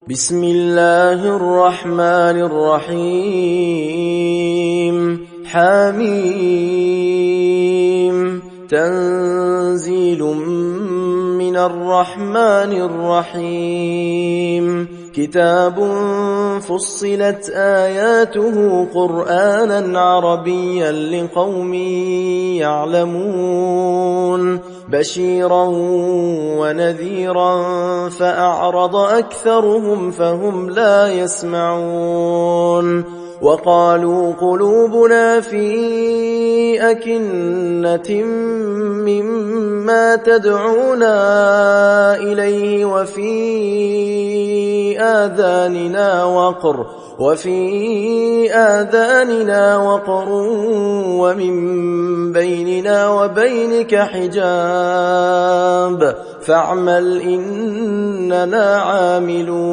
بسم الله الرحمن الرحيم حميم تنزيل من الرحمن الرحيم كتاب فصلت آياته قرآنا عربيا لقوم يعلمون بشيرا ونذيرا فأعرض أكثرهم فهم لا يسمعون وقالوا قلوبنا في أكنة مما تدعونا إليه وفي آذاننا وقر ومن بيننا وبينك حجاب فاعمل إننا عاملون